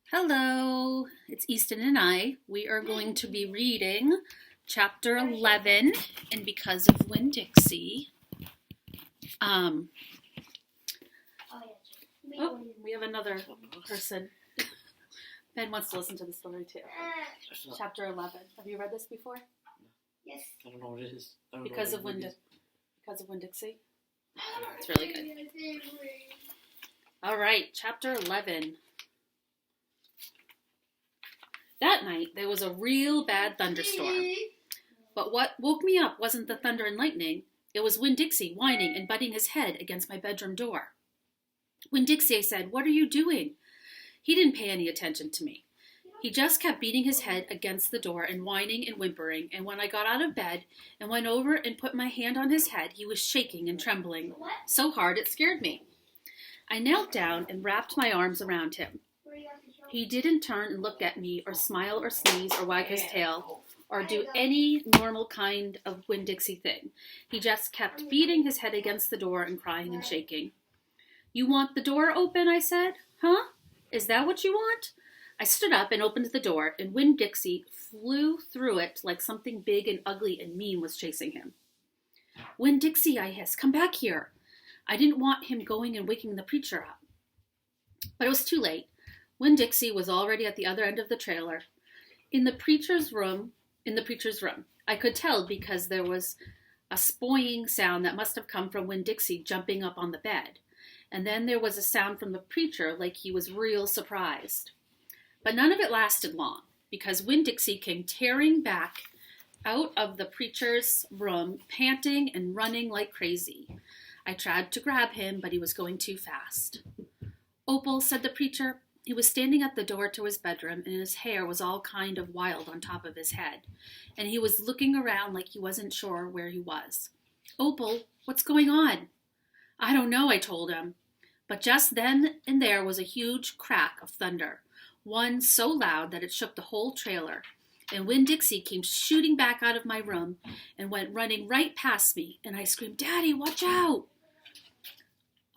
Hello, it's Easton and I. We are going to be reading chapter 11, and because of Winn Dixie, we have another person. Ben wants to listen to the story too. Chapter 11. Have you read this before? Yes. I don't know what it is. Because of Winn Dixie? It's really good. All right, chapter 11. That night, there was a real bad thunderstorm. But what woke me up wasn't the thunder and lightning. It was Winn Dixie whining and butting his head against my bedroom door. Winn Dixie, I said, "What are you doing?" He didn't pay any attention to me. He just kept beating his head against the door and whining and whimpering, and when I got out of bed and went over and put my hand on his head, he was shaking and trembling so hard it scared me. I knelt down and wrapped my arms around him. He didn't turn and look at me or smile or sneeze or wag his tail or do any normal kind of Winn Dixie thing. He just kept beating his head against the door and crying and shaking. "You want the door open?" I said. "Huh? Is that what you want?" I stood up and opened the door, and Winn Dixie flew through it like something big and ugly and mean was chasing him. "Winn Dixie," I hissed, "come back here." I didn't want him going and waking the preacher up. But it was too late. Winn Dixie was already at the other end of the trailer. In the preacher's room, I could tell because there was a spoing sound that must have come from Winn Dixie jumping up on the bed. And then there was a sound from the preacher like he was real surprised. But none of it lasted long, because Winn Dixie came tearing back out of the preacher's room, panting and running like crazy. I tried to grab him, but he was going too fast. "Opal," said the preacher. He was standing at the door to his bedroom, and his hair was all kind of wild on top of his head, and he was looking around like he wasn't sure where he was. "Opal, what's going on?" "I don't know," I told him. But just then and there was a huge crack of thunder, one so loud that it shook the whole trailer, and Winn Dixie came shooting back out of my room and went running right past me, and I screamed, "Daddy, watch out!"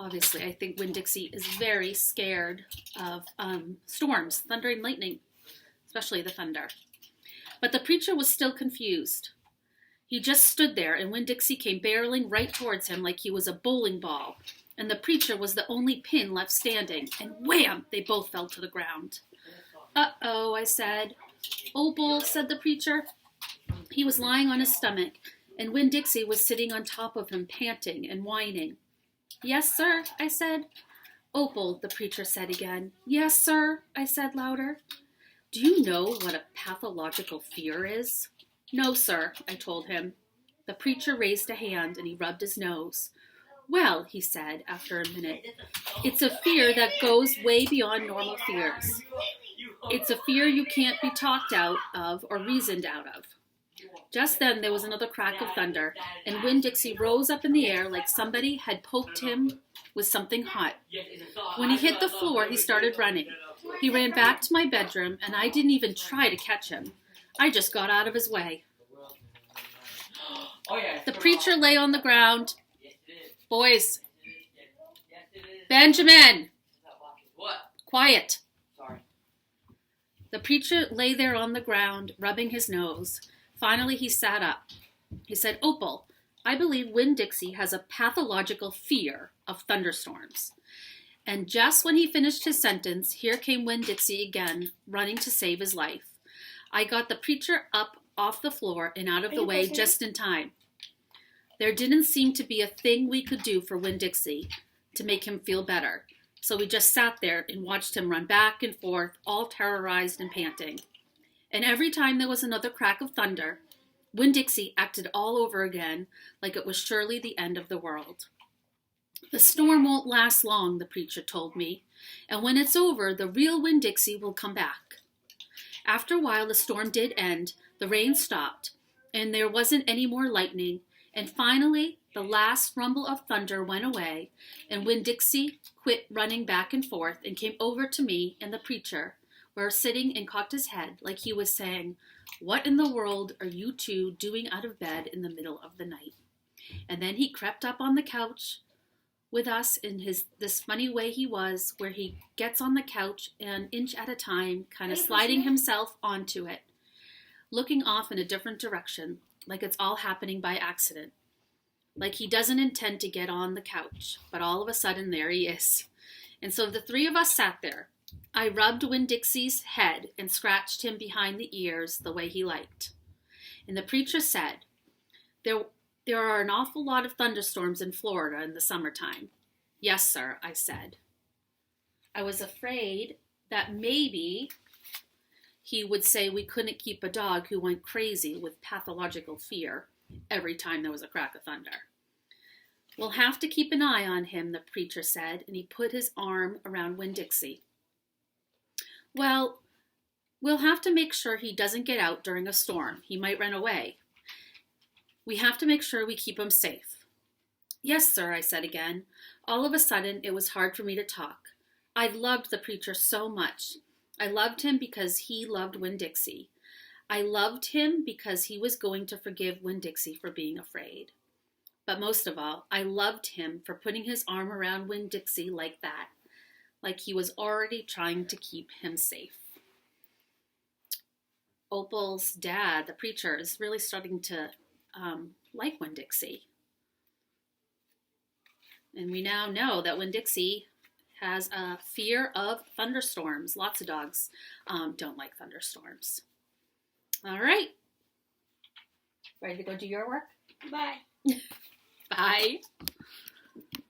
Obviously, I think Winn Dixie is very scared of storms, thunder and lightning, especially the thunder. But the preacher was still confused. He just stood there, and Winn Dixie came barreling right towards him like he was a bowling ball, and the preacher was the only pin left standing, and wham! They both fell to the ground. "Uh-oh," I said. "Opal," said the preacher. He was lying on his stomach, and Winn Dixie was sitting on top of him, panting and whining. "Yes, sir," I said. "Opal," the preacher said again. "Yes, sir," I said louder. "Do you know what a pathological fear is?" "No, sir," I told him. The preacher raised a hand and he rubbed his nose. "Well," he said after a minute, "it's a fear that goes way beyond normal fears. It's a fear you can't be talked out of or reasoned out of." Just then there was another crack of thunder, and Winn Dixie rose up in the air like somebody had poked him with something hot. When he hit the floor, he started running. He ran back to my bedroom, and I didn't even try to catch him. I just got out of his way. The preacher lay on the ground. "Boys. Benjamin! Quiet." The preacher lay there on the ground, rubbing his nose. Finally, he sat up. He said, "Opal, I believe Winn Dixie has a pathological fear of thunderstorms." And just when he finished his sentence, here came Winn Dixie again, running to save his life. I got the preacher up off the floor and out of the way just in time. There didn't seem to be a thing we could do for Winn Dixie to make him feel better. So we just sat there and watched him run back and forth, all terrorized and panting. And every time there was another crack of thunder, Winn Dixie acted all over again like it was surely the end of the world. "The storm won't last long," the preacher told me, "and when it's over, the real Winn Dixie will come back." After a while, the storm did end, the rain stopped, and there wasn't any more lightning, and finally the last rumble of thunder went away, and Winn Dixie quit running back and forth and came over to me and the preacher, were sitting and cocked his head like he was saying, "What in the world are you two doing out of bed in the middle of the night?" And then he crept up on the couch, with us in this funny way he was, where he gets on the couch and inch at a time, kind of sliding himself onto it, looking off in a different direction, like it's all happening by accident. Like he doesn't intend to get on the couch, but all of a sudden there he is. And so the three of us sat there. I rubbed Winn Dixie's head and scratched him behind the ears the way he liked. And the preacher said, There are an awful lot of thunderstorms in Florida in the summertime. Yes, sir, I said. I was afraid that maybe he would say we couldn't keep a dog who went crazy with pathological fear every time there was a crack of thunder. We'll have to keep an eye on him, the preacher said, and he put his arm around Winn Dixie. Well, we'll have to make sure he doesn't get out during a storm. He might run away. We have to make sure we keep him safe. Yes, sir, I said again. All of a sudden, it was hard for me to talk. I loved the preacher so much. I loved him because he loved Winn Dixie. I loved him because he was going to forgive Winn Dixie for being afraid. But most of all, I loved him for putting his arm around Winn Dixie like that, like he was already trying to keep him safe. Opal's dad, the preacher, is really starting to like Winn Dixie. And we now know that Winn Dixie has a fear of thunderstorms. Lots of dogs don't like thunderstorms. All right. Ready to go do your work? Bye. Bye.